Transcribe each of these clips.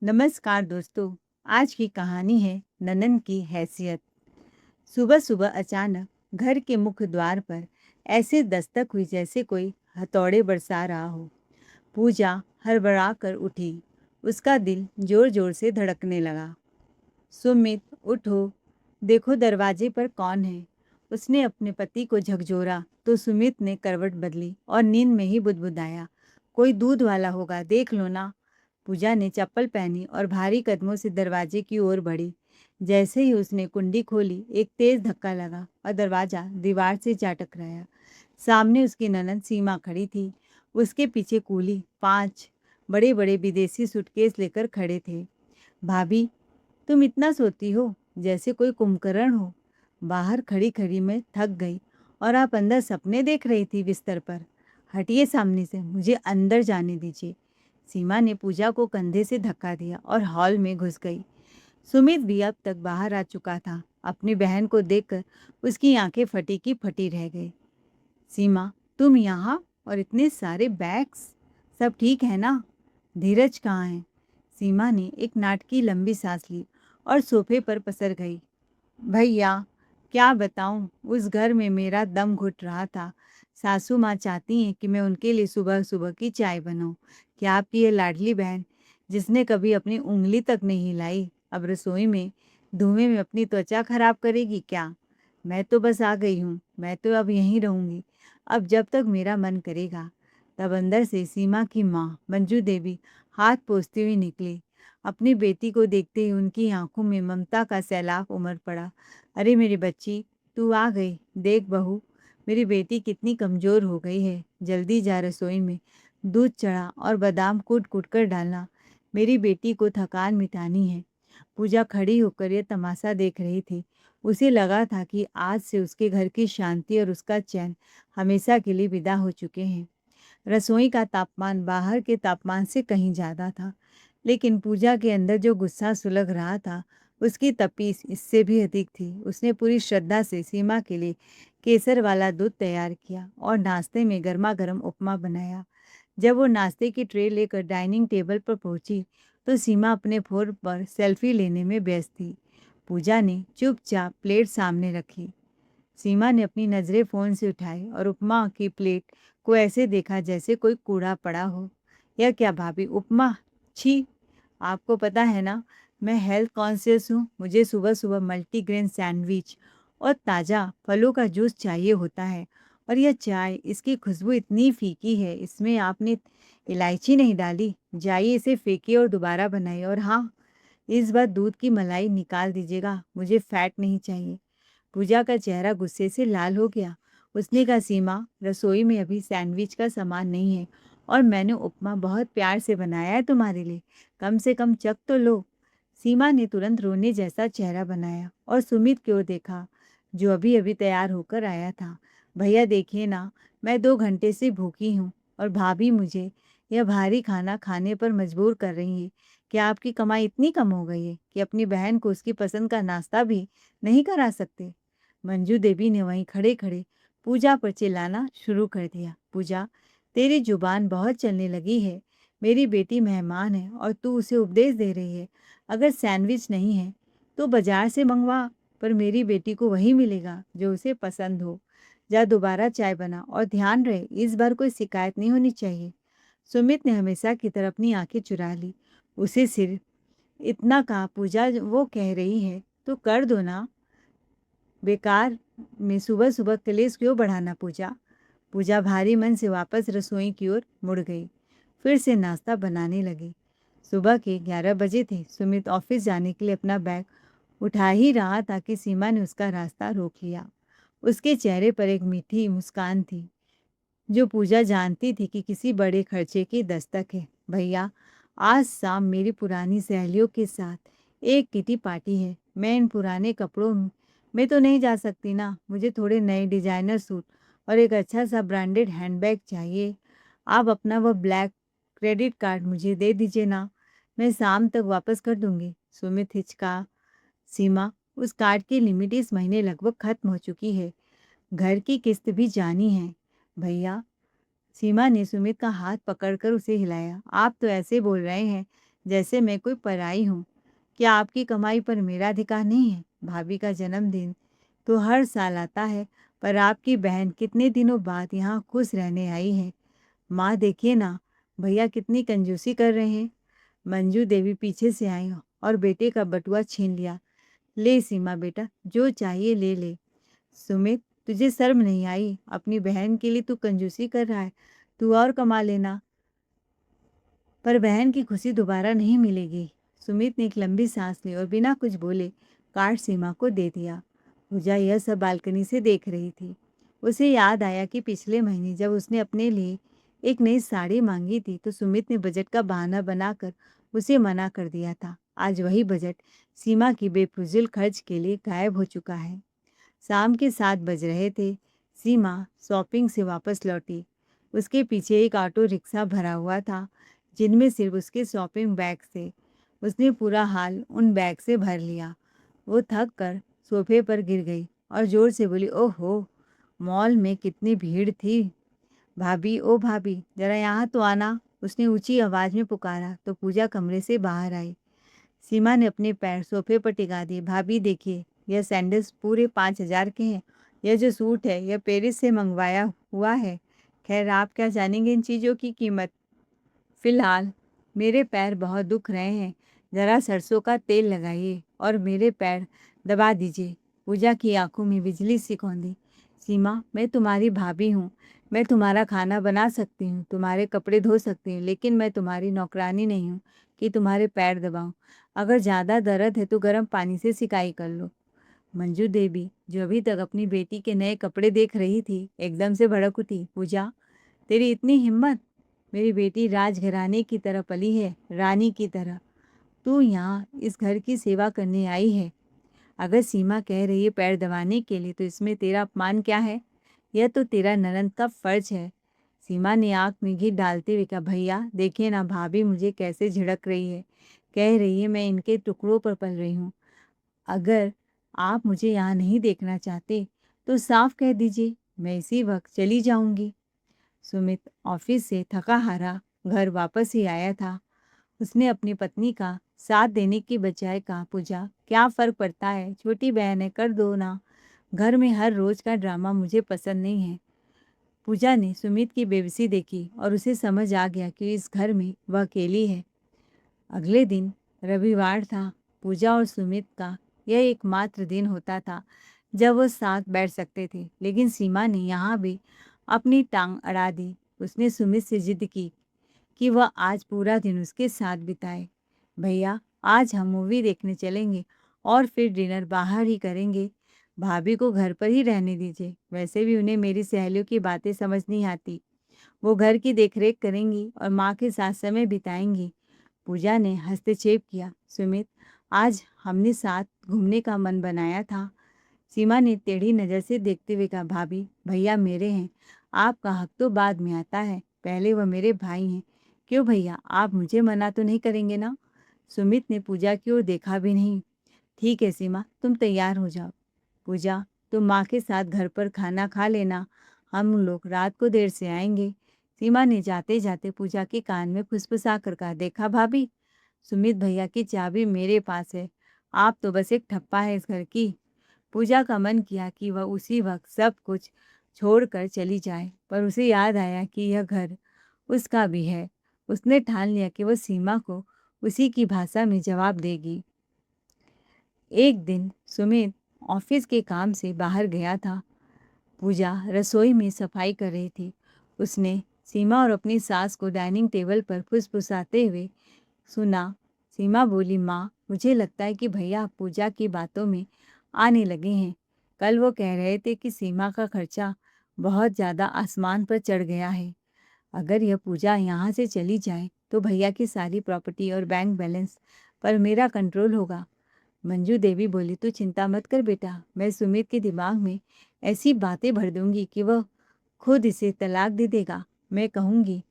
नमस्कार दोस्तों। आज की कहानी है ननन की हैसियत। सुबह सुबह अचानक घर के मुख्य द्वार पर ऐसे दस्तक हुई जैसे कोई हथौड़े बरसा रहा हो। पूजा हड़बड़ा कर उठी। उसका दिल जोर जोर से धड़कने लगा। सुमित, उठो, देखो दरवाजे पर कौन है। उसने अपने पति को झकझोरा तो सुमित ने करवट बदली और नींद में ही बुदबुदाया, कोई दूध वाला होगा, देख लो ना। पूजा ने चप्पल पहनी और भारी कदमों से दरवाजे की ओर बढ़ी। जैसे ही उसने कुंडी खोली, एक तेज धक्का लगा और दरवाजा दीवार से जा टकराया। सामने उसकी ननद सीमा खड़ी थी। उसके पीछे कूली 5 बड़े बड़े विदेशी सूटकेस लेकर खड़े थे। भाभी, तुम इतना सोती हो जैसे कोई कुंभकर्ण हो। बाहर खड़ी खड़ी मैं थक गई और आप अंदर सपने देख रही थी बिस्तर पर। हटिए सामने से, मुझे अंदर जाने दीजिए। सीमा ने पूजा को कंधे से धक्का दिया और हॉल में घुस गई। सुमित भी अब तक बाहर आ चुका था। अपनी बहन को देखकर उसकी आंखें फटी की फटी रह गई। सीमा, तुम यहाँ और इतने सारे बैग्स, सब ठीक है ना? धीरज कहाँ है? सीमा ने एक नाटकी लंबी सांस ली और सोफे पर पसर गई। भैया, क्या बताऊं, उस घर में मेरा दम घुट रहा था। सासू माँ चाहती हैं कि मैं उनके लिए सुबह सुबह की चाय बनाऊं। क्या आपकी ये लाडली बहन, जिसने कभी अपनी उंगली तक नहीं हिलाई, अब रसोई में धुएं में अपनी त्वचा खराब करेगी क्या? मैं तो बस आ गई हूँ, मैं तो अब यहीं रहूंगी, अब जब तक मेरा मन करेगा। तब अंदर से सीमा की माँ मंजू देवी हाथ पोंछती हुई निकली। अपनी बेटी को देखते ही उनकी आंखों में ममता का सैलाब उमड़ पड़ा। अरे मेरी बच्ची, तू आ गई। देख बहू, मेरी बेटी कितनी कमज़ोर हो गई है। जल्दी जा रसोई में, दूध चढ़ा और बादाम कूट कूट कर डालना। मेरी बेटी को थकान मिटानी है। पूजा खड़ी होकर यह तमाशा देख रही थी। उसे लगा था कि आज से उसके घर की शांति और उसका चैन हमेशा के लिए विदा हो चुके हैं। रसोई का तापमान बाहर के तापमान से कहीं ज़्यादा था, लेकिन पूजा के अंदर जो गुस्सा सुलग रहा था, उसकी तपीस इससे भी अधिक थी। उसने पूरी श्रद्धा से सीमा के लिए केसर वाला दूध तैयार किया और नाश्ते में गर्मा गर्म उपमा बनाया। जब वो नाश्ते की ट्रे लेकर डाइनिंग टेबल पर पहुंची, तो सीमा अपने फ़ोन पर सेल्फी लेने में व्यस्त थी। पूजा ने चुपचाप प्लेट सामने रखी। सीमा ने अपनी नज़रें फ़ोन से उठाई और उपमा की प्लेट को ऐसे देखा जैसे कोई कूड़ा पड़ा हो। यह क्या भाभी, उपमा? छी! आपको पता है ना, मैं हेल्थ कॉन्शियस हूँ। मुझे सुबह सुबह मल्टीग्रेन सैंडविच और ताज़ा फलों का जूस चाहिए होता है। और यह चाय, इसकी खुशबू इतनी फीकी है, इसमें आपने इलायची नहीं डाली। जाइए इसे फेंकिए और दोबारा बनाइए। और हाँ, इस बार दूध की मलाई निकाल दीजिएगा, मुझे फैट नहीं चाहिए। पूजा का चेहरा गुस्से से लाल हो गया। उसने कहा, सीमा, रसोई में अभी सैंडविच का सामान नहीं है और मैंने उपमा बहुत प्यार से बनाया है तुम्हारे लिए, कम से कम चख तो लो। सीमा ने तुरंत रोने जैसा चेहरा बनाया और सुमित की ओर देखा, जो अभी अभी तैयार होकर आया था। भैया देखिए ना, मैं 2 घंटे से भूखी हूँ और भाभी मुझे यह भारी खाना खाने पर मजबूर कर रही है। क्या आपकी कमाई इतनी कम हो गई है कि अपनी बहन को उसकी पसंद का नाश्ता भी नहीं करा सकते? मंजू देवी ने वहीं खड़े खड़े पूजा पर चिल्लाना शुरू कर दिया। पूजा, तेरी जुबान बहुत चलने लगी है। मेरी बेटी मेहमान है और तू उसे उपदेश दे रही है। अगर सैंडविच नहीं है तो बाजार से मंगवा, पर मेरी बेटी को वही मिलेगा जो उसे पसंद हो। जा दोबारा चाय बना और ध्यान रहे, इस बार कोई शिकायत नहीं होनी चाहिए। सुमित ने हमेशा की तरह अपनी आंखें चुरा ली। उसे सिर्फ इतना कहा, पूजा वो कह रही है तो कर दो ना। बेकार में सुबह सुबह कलेश क्यों बढ़ाना पूजा? पूजा भारी मन से वापस रसोई की ओर मुड़ गई। फिर से नाश्ता बनाने लगी। सुबह के 11 बजे थे। सुमित ऑफिस जाने के लिए अपना बैग उठा ही रहा था कि सीमा ने उसका रास्ता रोक लिया। उसके चेहरे पर एक मीठी मुस्कान थी, जो पूजा जानती थी कि किसी बड़े खर्चे की दस्तक है। भैया, आज शाम मेरी पुरानी सहेलियों के साथ एक किटी पार्टी है। मैं इन पुराने कपड़ों में तो नहीं जा सकती ना। मुझे थोड़े नए डिजाइनर सूट और एक अच्छा सा ब्रांडेड हैंडबैग चाहिए। आप अपना वह ब्लैक क्रेडिट कार्ड मुझे दे दीजिए ना, मैं शाम तक वापस कर दूंगी। सुमित हिचका। सीमा, उस कार्ड की लिमिट इस महीने लगभग खत्म हो चुकी है। घर की किस्त भी जानी है। भैया, सीमा ने सुमित का हाथ पकड़कर उसे हिलाया। आप तो ऐसे बोल रहे हैं जैसे मैं कोई पराई हूँ। क्या आपकी कमाई पर मेरा अधिकार नहीं है? भाभी का जन्मदिन तो हर साल आता है, पर आपकी बहन कितने दिनों बाद यहाँ खुश रहने आई है। माँ देखिए ना, भैया कितनी कंजूसी कर रहे हैं। मंजू देवी पीछे से आई और बेटे का बटुआ छीन लिया। ले सीमा बेटा, जो चाहिए ले ले। सुमित, तुझे शर्म नहीं आई? अपनी बहन के लिए तू कंजूसी कर रहा है, तू और कमा लेना। पर बहन की खुशी दोबारा नहीं मिलेगी। सुमित ने एक लंबी सांस ली और बिना कुछ बोले कार्ड सीमा को दे दिया। पूजा यह सब बालकनी से देख रही थी। उसे याद आया कि पिछले महीने जब उसने अपने लिए एक नई साड़ी मांगी थी तो सुमित ने बजट का बहाना बनाकर उसे मना कर दिया था। आज वही बजट सीमा की बेफिजूल खर्च के लिए गायब हो चुका है। शाम के 7 बज रहे थे। सीमा शॉपिंग से वापस लौटी। उसके पीछे एक ऑटो रिक्शा भरा हुआ था, जिनमें सिर्फ उसके शॉपिंग बैग थे। उसने पूरा हाल उन बैग से भर लिया। वो थक कर सोफे पर गिर गई और जोर से बोली, ओहो, मॉल में कितनी भीड़ थी। भाभी, ओ भाभी, जरा यहाँ तो आना। उसने ऊंची आवाज में पुकारा तो पूजा कमरे से बाहर आई। सीमा ने अपने पैर सोफे पर टिका दिए। भाभी देखिए, यह सैंडल्स पूरे 5,000 के हैं। यह जो सूट है यह पेरिस से मंगवाया हुआ है। खैर, आप क्या जानेंगे इन चीज़ों की कीमत। फिलहाल मेरे पैर बहुत दुख रहे हैं। ज़रा सरसों का तेल लगाइए और मेरे पैर दबा दीजिए। पूजा की आंखों में बिजली सी कौंधी। सीमा, मैं तुम्हारी भाभी हूँ। मैं तुम्हारा खाना बना सकती हूँ, तुम्हारे कपड़े धो सकती हूँ, लेकिन मैं तुम्हारी नौकरानी नहीं हूँ कि तुम्हारे पैर दबाऊँ। अगर ज़्यादा दर्द है तो गर्म पानी से सिकाई कर लो। मंजू देवी, जो अभी तक अपनी बेटी के नए कपड़े देख रही थी, एकदम से भड़क उठी। पूजा, तेरी इतनी हिम्मत? मेरी बेटी राजघराने की तरह पली है, रानी की तरह। तू यहाँ इस घर की सेवा करने आई है। अगर सीमा कह रही है पैर दबाने के लिए, तो इसमें तेरा अपमान क्या है? यह तो तेरा ननंद का फर्ज है। सीमा ने आंख में घी डालते हुए कहा, भैया देखिए ना, भाभी मुझे कैसे झिड़क रही है। कह रही है मैं इनके टुकड़ों पर पल रही हूँ। अगर आप मुझे यहाँ नहीं देखना चाहते तो साफ कह दीजिए, मैं इसी वक्त चली जाऊंगी। सुमित ऑफिस से थका हारा घर वापस ही आया था। उसने अपनी पत्नी का साथ देने की बजाय कहा, पूजा क्या फ़र्क पड़ता है, छोटी बहन है, कर दो ना। घर में हर रोज़ का ड्रामा मुझे पसंद नहीं है। पूजा ने सुमित की बेबसी देखी और उसे समझ आ गया कि इस घर में वह अकेली है। अगले दिन रविवार था। पूजा और सुमित का यह एकमात्र दिन होता था जब वो साथ बैठ सकते थे, लेकिन सीमा ने यहाँ भी अपनी टांग अड़ा दी। उसने सुमित से जिद की कि वह आज पूरा दिन उसके साथ बिताए। भैया, आज हम मूवी देखने चलेंगे और फिर डिनर बाहर ही करेंगे। भाभी को घर पर ही रहने दीजिए, वैसे भी उन्हें मेरी सहेलियों की बातें समझ नहीं आती। वो घर की देखरेख करेंगी और माँ के साथ समय बिताएंगी। पूजा ने हस्तक्षेप किया, सुमित, आज हमने साथ घूमने का मन बनाया था। सीमा ने टेढ़ी नज़र से देखते हुए कहा, भाभी, भैया मेरे हैं, आपका हक तो बाद में आता है, पहले वह मेरे भाई हैं। क्यों भैया, आप मुझे मना तो नहीं करेंगे ना? सुमित ने पूजा की ओर देखा भी नहीं। ठीक है सीमा, तुम तैयार हो जाओ। पूजा, तुम माँ के साथ घर पर खाना खा लेना, हम लोग रात को देर से आएंगे। सीमा ने जाते जाते पूजा के कान में फुसफुसा कर कहा, देखा भाभी, सुमित भैया की चाबी मेरे पास है, आप तो बस एक ठप्पा है इस घर की। पूजा का मन किया कि वह उसी वक्त सब कुछ छोड़कर चली जाए, पर उसे याद आया कि यह घर उसका भी है। उसने ठान लिया कि वह सीमा को उसी की भाषा में जवाब देगी। एक दिन सुमित ऑफिस के काम से बाहर गया था। पूजा रसोई में सफाई कर रही थी। उसने सीमा और अपनी सास को डाइनिंग टेबल पर फुसफुसाते हुए सुना। सीमा बोली, माँ, मुझे लगता है कि भैया पूजा की बातों में आने लगे हैं। कल वो कह रहे थे कि सीमा का खर्चा बहुत ज़्यादा आसमान पर चढ़ गया है। अगर यह पूजा यहाँ से चली जाए तो भैया की सारी प्रॉपर्टी और बैंक बैलेंस पर मेरा कंट्रोल होगा। मंजू देवी बोली, तू चिंता मत कर बेटा, मैं सुमित के दिमाग में ऐसी बातें भर दूंगी कि वह खुद इसे तलाक दे देगा। मैं कहूँगी,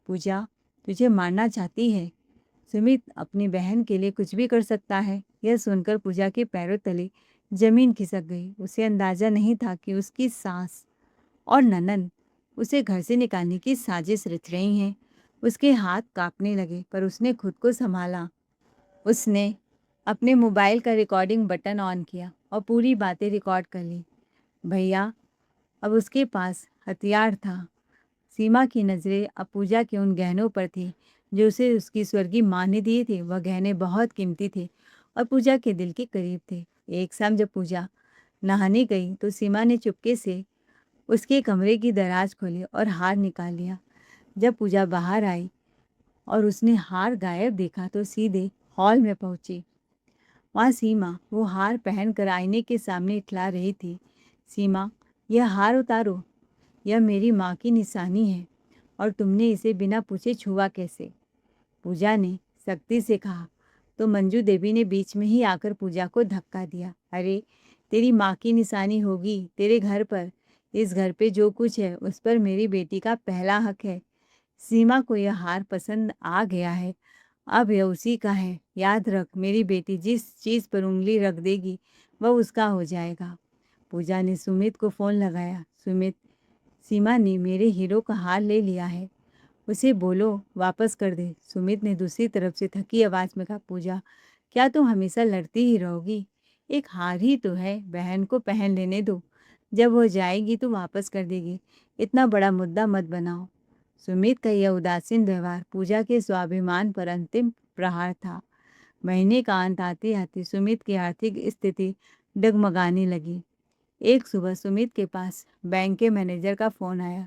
पूजा तुझे मारना चाहती है, सुमित अपनी बहन के लिए कुछ भी कर सकता है। यह सुनकर पूजा के पैरों तले जमीन खिसक गई। उसे अंदाजा नहीं था कि उसकी सास और ननंद उसे घर से निकालने की साजिश रच रही हैं। उसके हाथ कांपने लगे, पर उसने खुद को संभाला। उसने अपने मोबाइल का रिकॉर्डिंग बटन ऑन किया और पूरी बातें रिकॉर्ड कर ली। भैया, अब उसके पास हथियार था। सीमा की नज़रें अब पूजा के उन गहनों पर थी जो उसे उसकी स्वर्गीय माँ ने दिए थे। वह गहने बहुत कीमती थे और पूजा के दिल के करीब थे। एक शाम जब पूजा नहाने गई तो सीमा ने चुपके से उसके कमरे की दराज खोली और हार निकाल लिया। जब पूजा बाहर आई और उसने हार गायब देखा तो सीधे हॉल में पहुंची। वहाँ सीमा वो हार पहनकर आईने के सामने इठला रही थी। सीमा, यह हार उतारो, यह मेरी माँ की निशानी है और तुमने इसे बिना पूछे छुआ कैसे? पूजा ने सख्ती से कहा। तो मंजू देवी ने बीच में ही आकर पूजा को धक्का दिया। अरे, तेरी माँ की निशानी होगी तेरे घर पर। इस घर पे जो कुछ है उस पर मेरी बेटी का पहला हक है। सीमा को यह हार पसंद आ गया है, अब यह उसी का है। याद रख, मेरी बेटी जिस चीज़ पर उंगली रख देगी वह उसका हो जाएगा। पूजा ने सुमित को फ़ोन लगाया। सुमित, सीमा ने मेरे हीरो का हार ले लिया है, उसे बोलो वापस कर दे। सुमित ने दूसरी तरफ से थकी आवाज़ में कहा। पूजा, क्या तुम हमेशा लड़ती ही रहोगी? एक हार ही तो है, बहन को पहन लेने दो, जब हो जाएगी तो वापस कर देगी। इतना बड़ा मुद्दा मत बनाओ। सुमित का यह उदासीन व्यवहार पूजा के स्वाभिमान पर अंतिम प्रहार था। महीने का अंत आते आते सुमित की आर्थिक स्थिति डगमगाने लगी। एक सुबह सुमित के पास बैंक के मैनेजर का फ़ोन आया।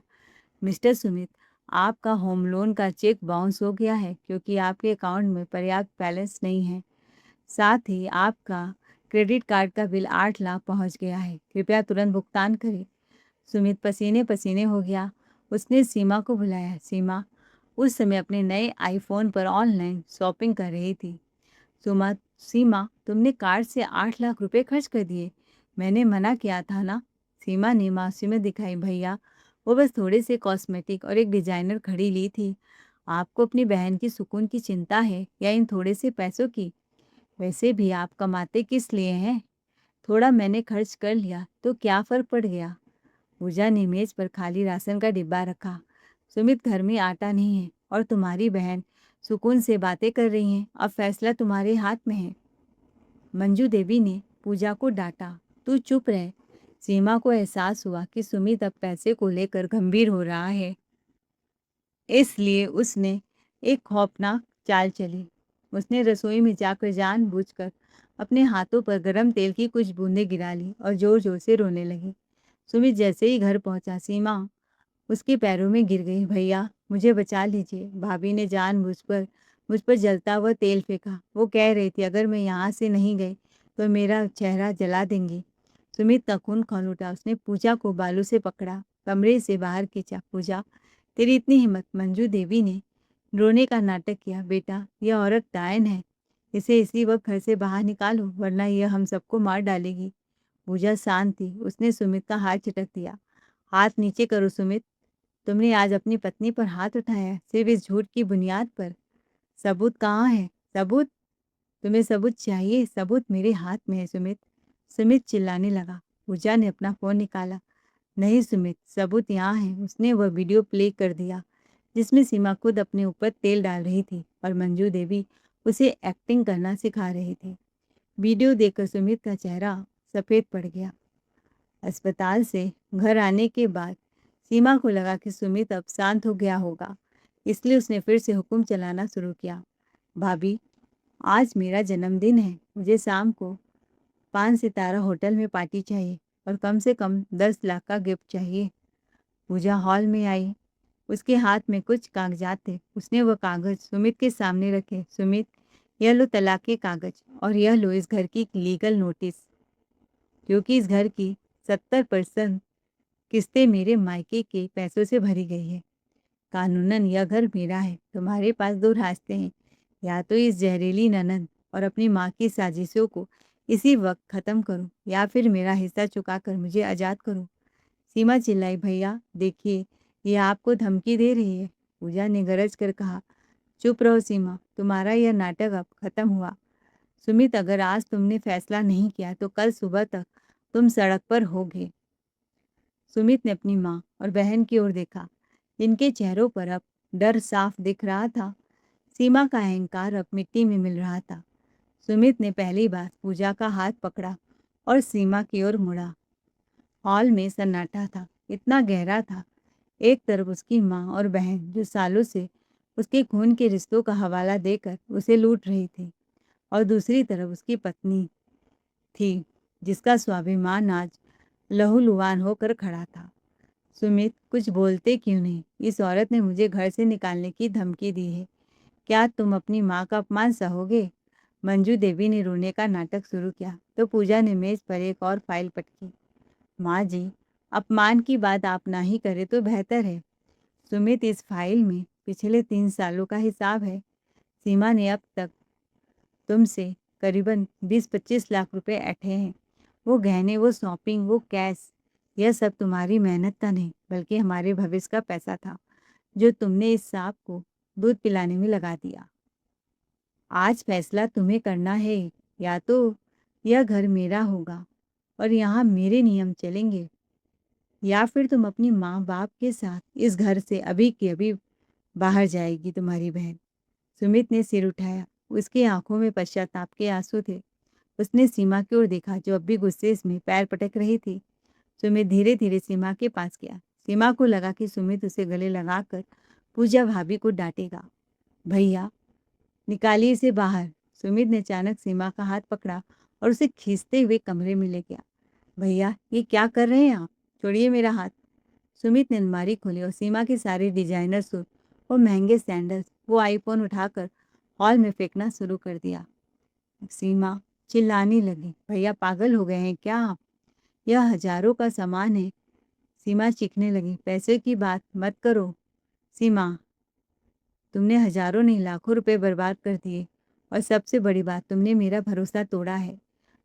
मिस्टर सुमित, आपका होम लोन का चेक बाउंस हो गया है क्योंकि आपके अकाउंट में पर्याप्त बैलेंस नहीं है। साथ ही आपका क्रेडिट कार्ड का बिल 8 लाख पहुंच गया है। कृपया तुरंत भुगतान करें। सुमित पसीने पसीने हो गया। उसने सीमा को बुलाया। सीमा उस समय अपने नए आईफोन पर ऑनलाइन शॉपिंग कर रही थी। सीमा, तुमने कार्ड से 8 लाख रुपए खर्च कर दिए। मैंने मना किया था ना? सीमा ने मासूमियत दिखाई। भैया, वो बस थोड़े से कॉस्मेटिक और एक डिजाइनर घड़ी ली थी। आपको अपनी बहन की सुकून की चिंता है या इन थोड़े से पैसों की? वैसे भी आप कमाते किस लिए हैं? थोड़ा मैंने खर्च कर लिया तो क्या फर्क पड़ गया? पूजा ने मेज पर खाली राशन का डिब्बा रखा। सुमित, घर में आटा नहीं है और तुम्हारी बहन सुकून से बातें कर रही हैं। अब फैसला तुम्हारे हाथ में है। मंजू देवी ने पूजा को डांटा। तू चुप रह। सीमा को एहसास हुआ कि सुमित अब पैसे को लेकर गंभीर हो रहा है, इसलिए उसने एक खौफनाक चाल चली। उसने रसोई में जाकर जानबूझकर अपने हाथों पर गरम तेल की कुछ बूंदें गिरा ली और जोर जोर से रोने लगी। सुमित जैसे ही घर पहुंचा, सीमा उसके पैरों में गिर गई। भैया, मुझे बचा लीजिए। भाभी ने जानबूझकर मुझ पर जलता हुआ तेल फेंका। वो कह रही थी अगर मैं यहाँ से नहीं गई तो मेरा चेहरा जला देंगी। सुमित का खून खौल उठा। उसने पूजा को बालू से पकड़ा, कमरे से बाहर खींचा। पूजा, तेरी इतनी हिम्मत? मंजू देवी ने रोने का नाटक किया। बेटा, यह औरत डायन है, इसे इसी वक्त घर से बाहर निकालो वरना यह हम सबको मार डालेगी। पूजा शांत थी। उसने सुमित का हाथ झटक दिया। हाथ नीचे करो सुमित। तुमने आज अपनी पत्नी पर हाथ उठाया, सिर्फ इस झूठ की बुनियाद पर। सबूत कहाँ है? सबूत? तुम्हें सबूत चाहिए? सबूत मेरे हाथ में है सुमित। सुमित चिल्लाने लगा। पूजा ने अपना फोन निकाला। नहीं सुमित, सबूत यहाँ है। उसने वह वीडियो प्ले कर दिया जिसमें सीमा खुद अपने ऊपर तेल डाल रही थी और मंजू देवी उसे एक्टिंग करना सिखा रही थी। वीडियो देखकर सुमित का चेहरा सफ़ेद पड़ गया। अस्पताल से घर आने के बाद सीमा को लगा कि सुमित अब शांत हो गया होगा, इसलिए उसने फिर से हुक्म चलाना शुरू किया। भाभी, आज मेरा जन्मदिन है, मुझे शाम को 5 सितारा होटल में पार्टी चाहिए और कम से कम 10 लाख का गिफ्ट चाहिए। पूजा हॉल में आई। उसके हाथ में कुछ कागजात थे। उसने वह कागज सुमित के सामने रखे। सुमित, यह लो तलाक के कागज और यह लो इस घर की लीगल नोटिस, क्योंकि इस घर की 70% किस्तें मेरे मायके के पैसों से भरी गई है। कानूनन यह घर मेरा है। तुम्हारे पास दो रास्ते हैं, या तो इस जहरीली ननद और अपनी माँ की साजिशों को इसी वक्त खत्म करो या फिर मेरा हिस्सा चुकाकर मुझे आज़ाद करो। सीमा चिल्लाई। भैया देखिए, ये आपको धमकी दे रही है। पूजा ने गरज कर कहा। चुप रहो सीमा, तुम्हारा यह नाटक अब खत्म हुआ। सुमित, अगर आज तुमने फैसला नहीं किया तो कल सुबह तक तुम सड़क पर होगे। सुमित ने अपनी माँ और बहन की ओर देखा। इनके चेहरों पर अब डर साफ दिख रहा था। सीमा का अहंकार अब मिट्टी में मिल रहा था। सुमित ने पहली बार पूजा का हाथ पकड़ा और सीमा की ओर मुड़ा। हॉल में सन्नाटा था, इतना गहरा था। एक तरफ उसकी माँ और बहन जो सालों से उसके खून के रिश्तों का हवाला देकर उसे लूट रही थी, और दूसरी तरफ उसकी पत्नी थी जिसका स्वाभिमान आज लहूलुहान होकर खड़ा था। सुमित, कुछ बोलते क्यों नहीं? इस औरत ने मुझे घर से निकालने की धमकी दी है। क्या तुम अपनी माँ का अपमान सहोगे? मंजू देवी ने रोने का नाटक शुरू किया तो पूजा ने मेज पर एक और फाइल पटकी। माँ जी, अपमान की बात आप ना ही करें तो बेहतर है। सुमित, इस फाइल में पिछले 3 सालों का हिसाब है। सीमा ने अब तक तुमसे करीबन 20-25 लाख रुपए ऐंठे हैं। वो गहने, वो शॉपिंग, वो कैश, यह सब तुम्हारी मेहनत का नहीं बल्कि हमारे भविष्य का पैसा था, जो तुमने इस सांप को दूध पिलाने में लगा दिया। आज फैसला तुम्हें करना है। या तो यह घर मेरा होगा और यहाँ मेरे नियम चलेंगे, या फिर तुम अपनी माँ बाप के साथ इस घर से अभी के अभी बाहर जाएगी तुम्हारी बहन। सुमित ने सिर उठाया। उसकी आंखों में पश्चाताप के आंसू थे। उसने सीमा की ओर देखा जो अब भी गुस्से में पैर पटक रही थी। सुमित धीरे धीरे सीमा के पास गया। सीमा को लगा कि सुमित उसे गले लगाकर पूजा भाभी को डांटेगा। भैया, निकालिए इसे बाहर। सुमित ने अचानक सीमा का हाथ पकड़ा और उसे खींचते हुए कमरे में ले गया। भैया, ये क्या कर रहे हैं आप? छोड़िए मेरा हाथ। सुमित ने अलमारी खोली और सीमा के सारे डिजाइनर सूट, वो महंगे सैंडल्स, वो आईफोन उठाकर हॉल में फेंकना शुरू कर दिया। सीमा चिल्लाने लगी, भैया पागल हो गए हैं क्या आप? यह हजारों का सामान है। सीमा चीखने लगी, पैसे की बात मत करो। सीमा, तुमने हजारों नहीं लाखों रुपए बर्बाद कर दिए, और सबसे बड़ी बात, तुमने मेरा भरोसा तोड़ा है।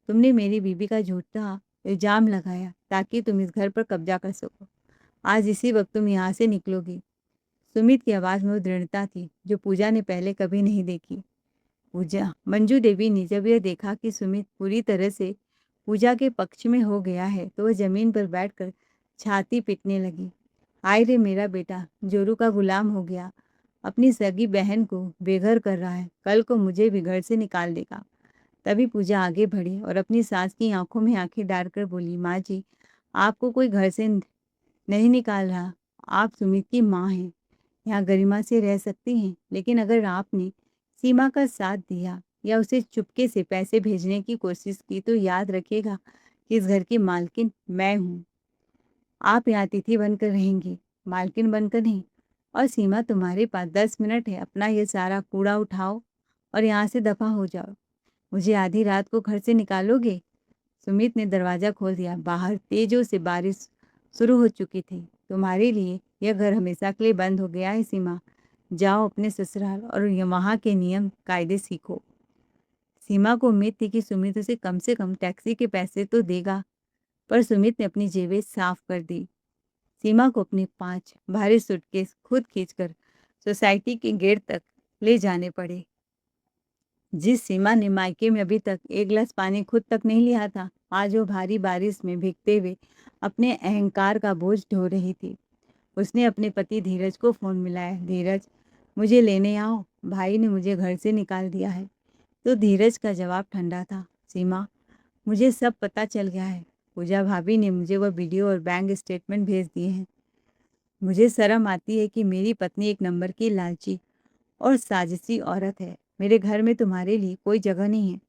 तुमने मेरी बीबी का झूठा इल्जाम लगाया ताकि तुम इस घर पर कब्जा कर सको। आज इसी वक्त तुम यहाँ से निकलोगी। सुमित की आवाज़ में वो दृढ़ता थी जो पूजा ने पहले कभी नहीं देखी। पूजा, मंजू देवी ने जब यह देखा कि सुमित पूरी तरह से पूजा के पक्ष में हो गया है तो वह जमीन पर बैठकर छाती पीटने लगी। हाय रे मेरा बेटा, जोरू का गुलाम हो गया, अपनी सगी बहन को बेघर कर रहा है, कल को मुझे भी घर से निकाल देगा। तभी पूजा आगे बढ़ी और अपनी सास की आंखों में आंखें डालकर बोली, माँ जी, आपको कोई घर से नहीं निकाल रहा। आप सुमित की माँ हैं, यहाँ गरिमा से रह सकती हैं, लेकिन अगर आपने सीमा का साथ दिया या उसे चुपके से पैसे भेजने की कोशिश की तो याद रखिएगा कि इस घर की मालकिन मैं हूँ। आप यहाँ अतिथि बनकर रहेंगी, मालकिन बनकर नहीं। और सीमा, तुम्हारे पास 10 मिनट है, अपना ये सारा कूड़ा उठाओ और यहाँ से दफा हो जाओ। मुझे आधी रात को घर से निकालोगे? सुमित ने दरवाज़ा खोल दिया। बाहर तेजों से बारिश शुरू हो चुकी थी। तुम्हारे लिए यह घर हमेशा के लिए बंद हो गया है सीमा। जाओ अपने ससुराल और वहाँ के नियम कायदे सीखो। सीमा को उम्मीद थी कि सुमित उसे कम से कम टैक्सी के पैसे तो देगा, पर सुमित ने अपनी जेबें साफ कर दी। सीमा को अपने 5 भारी सूटकेस खुद खींचकर सोसाइटी के गेट तक ले जाने पड़े। जिस सीमा ने मायके में अभी तक एक गिलास पानी खुद तक नहीं लिया था, आज वो भारी बारिश में भीगते हुए अपने अहंकार का बोझ ढो रही थी। उसने अपने पति धीरज को फोन मिलाया। धीरज, मुझे लेने आओ, भाई ने मुझे घर से निकाल दिया है। तो धीरज का जवाब ठंडा था, सीमा, मुझे सब पता चल गया है। पूजा भाभी ने मुझे वह वीडियो और बैंक स्टेटमेंट भेज दिए हैं। मुझे शर्म आती है कि मेरी पत्नी एक नंबर की लालची और साजिशी औरत है। मेरे घर में तुम्हारे लिए कोई जगह नहीं है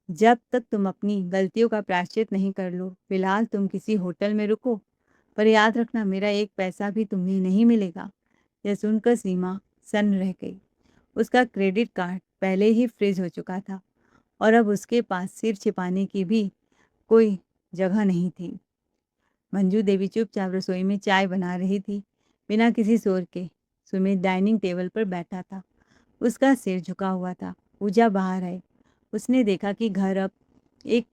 जब तक तुम अपनी गलतियों का प्रायश्चित नहीं कर लो। फिलहाल तुम किसी होटल में रुको, पर याद रखना मेरा एक पैसा भी तुम्हें नहीं मिलेगा। यह सुनकर सीमा सन्न रह गई। उसका क्रेडिट कार्ड पहले ही फ्रीज हो चुका था और अब उसके पास सिर छिपाने की भी कोई जगह नहीं थी। मंजू देवी चुपचाप रसोई में चाय बना रही थी, बिना किसी शोर के। सुमित डाइनिंग टेबल पर बैठा था, उसका सिर झुका हुआ था। पूजा बाहर आई। उसने देखा कि घर अब एक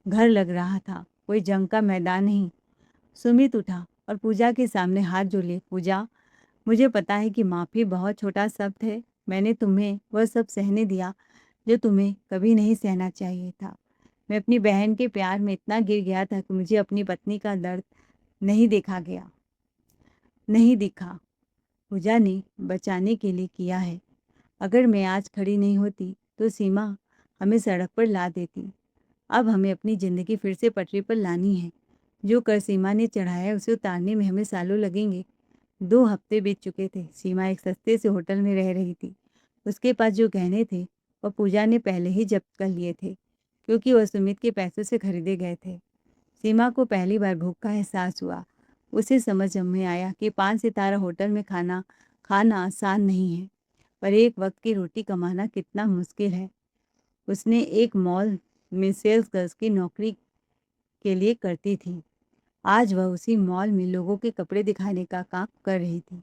घर लग रहा था, कोई जंग का मैदान नहीं। सुमित उठा और पूजा के सामने हाथ जोड़े। पूजा, मुझे पता है कि माफ़ी बहुत छोटा शब्द है। मैंने तुम्हें वह सब सहने दिया जो तुम्हें कभी नहीं सहना चाहिए था। मैं अपनी बहन के प्यार में इतना गिर गया था कि मुझे अपनी पत्नी का दर्द नहीं देखा गया नहीं दिखा। पूजा ने बचाने के लिए किया है। अगर मैं आज खड़ी नहीं होती तो सीमा हमें सड़क पर ला देती। अब हमें अपनी ज़िंदगी फिर से पटरी पर लानी है। जो कर सीमा ने चढ़ाया है उसे उतारने में हमें सालों लगेंगे। 2 हफ्ते बीत चुके थे। सीमा एक सस्ते से होटल में रह रही थी। उसके पास जो गहने थे वह पूजा ने पहले ही जब्त कर लिए थे, क्योंकि वह सुमित के पैसों से खरीदे गए थे। सीमा को पहली बार भूख का एहसास हुआ। उसे समझ में आया कि 5 सितारा होटल में खाना खाना आसान नहीं है, पर एक वक्त की रोटी कमाना कितना मुश्किल है। उसने एक मॉल में सेल्स गर्ल्स की नौकरी के लिए करती थी। आज वह उसी मॉल में लोगों के कपड़े दिखाने का काम कर रही थी।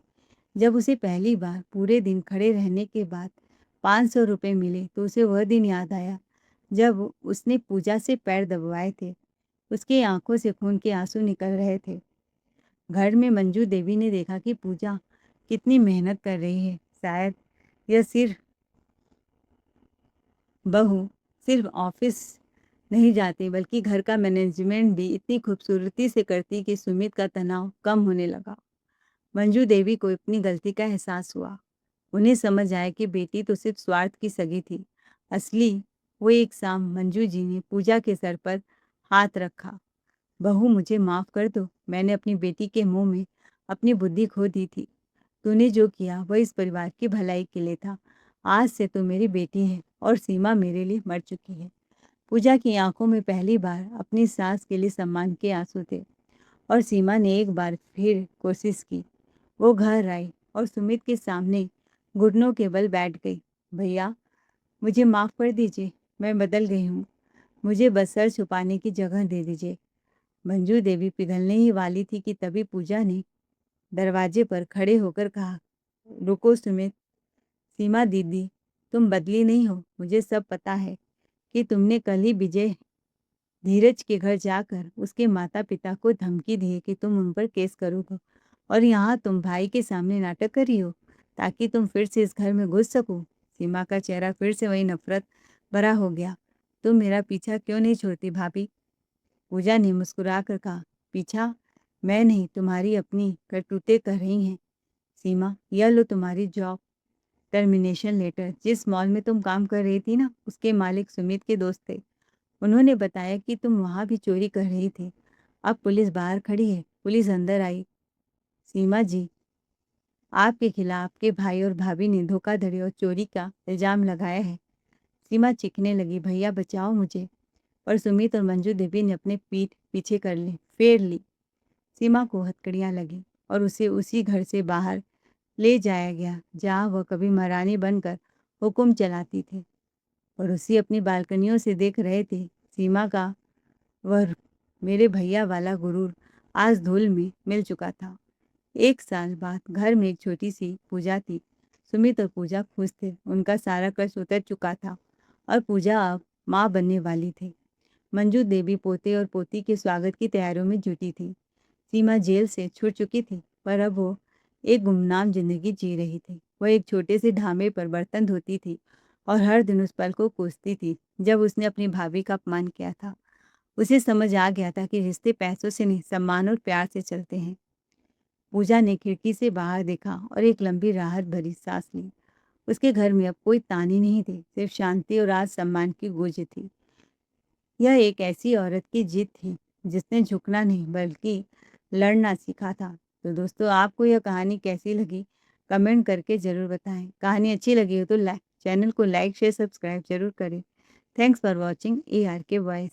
जब उसे पहली बार पूरे दिन खड़े रहने के बाद 500 रुपये मिले तो उसे वह दिन याद आया जब उसने पूजा से पैर दबवाए थे। उसकी आंखों से खून के आंसू निकल रहे थे। घर में मंजू देवी ने देखा कि पूजा कितनी मेहनत कर रही है। शायद यह सिर्फ बहू सिर्फ ऑफिस नहीं जाती बल्कि घर का मैनेजमेंट भी इतनी खूबसूरती से करती कि सुमित का तनाव कम होने लगा। मंजू देवी को अपनी गलती का एहसास हुआ। उन्हें समझ आया कि बेटी तो सिर्फ स्वार्थ की सगी थी। असली वो एक शाम मंजू जी ने पूजा के सर पर हाथ रखा। बहू मुझे माफ़ कर दो, मैंने अपनी बेटी के मुंह में अपनी बुद्धि खो दी थी। तूने जो किया वह इस परिवार की भलाई के लिए था। आज से तो मेरी बेटी है और सीमा मेरे लिए मर चुकी है। पूजा की आंखों में पहली बार अपनी सास के लिए सम्मान के आंसू थे और सीमा ने एक बार फिर कोशिश की। वो घर आई और सुमित के सामने घुटनों के बल बैठ गई। भैया, मुझे माफ़ कर दीजिए, मैं बदल गई हूँ। मुझे बस सर छुपाने की जगह दे दीजिए। मंजू देवी पिघलने ही वाली थी कि तभी पूजा ने दरवाजे पर खड़े होकर कहा, रुको सुमित। सीमा दीदी, तुम बदली नहीं हो। मुझे सब पता है कि तुमने कल ही विजय धीरज के घर जाकर उसके माता पिता को धमकी दी है कि तुम उन पर केस करोगे, और यहाँ तुम भाई के सामने नाटक कर रही हो ताकि तुम फिर से इस घर में घुस सको। सीमा का चेहरा फिर से वही नफरत भरा हो गया। तुम मेरा पीछा क्यों नहीं छोड़ती भाभी? पूजा ने मुस्कुरा कर कहा, पीछा? मैं नहीं, तुम्हारी अपनी करतूतें कर रही हैं। सीमा, यह लो तुम्हारी जॉब टर्मिनेशन लेटर। जिस मॉल में तुम काम कर रही थी ना, उसके मालिक सुमित के दोस्त थे। उन्होंने बताया कि तुम वहाँ भी चोरी कर रही थी। अब पुलिस बाहर खड़ी है। पुलिस अंदर आई। सीमा जी, आपके खिलाफ आपके भाई और भाभी ने धोखाधड़ी और चोरी का इल्जाम लगाया है। सीमा चीखने लगी, भैया बचाओ मुझे। और सुमित और मंजू देवी ने अपने पीठ पीछे कर ली, फेर ली। सीमा को हथकड़ियाँ लगी और उसे उसी घर से बाहर ले जाया गया जहाँ वह कभी महारानी बनकर हुक्म चलाती थी। पड़ोसी अपनी बालकनियों से देख रहे थे। सीमा का वह मेरे भैया वाला गुरूर आज धूल में मिल चुका था। 1 साल बाद घर में एक छोटी सी पूजा थी। सुमित और पूजा खुश थे। उनका सारा कष्ट उतर चुका था और पूजा अब माँ बनने वाली थी। मंजू देवी पोते और पोती के स्वागत की तैयारियों में जुटी थी। सीमा जेल से छूट चुकी थी, पर अब वो एक गुमनाम जिंदगी जी रही थी। वह एक छोटे से ढाबे पर बर्तन धोती थी और हर दिन उस पल को कोसती थी जब उसने अपनी भाभी का अपमान किया था। उसे समझ आ गया था कि रिश्ते पैसों से नहीं, सम्मान और प्यार से चलते हैं। पूजा ने खिड़की से बाहर देखा और एक लंबी राहत भरी सांस ली। उसके घर में अब कोई ताने नहीं थे, सिर्फ शांति और आज सम्मान की गूंज थी। यह एक ऐसी औरत की जीत थी जिसने झुकना नहीं बल्कि लड़ना सीखा था। तो दोस्तों, आपको यह कहानी कैसी लगी? कमेंट करके ज़रूर बताएं। कहानी अच्छी लगी हो तो चैनल को लाइक शेयर सब्सक्राइब जरूर करें। Thanks for watching ARK voice.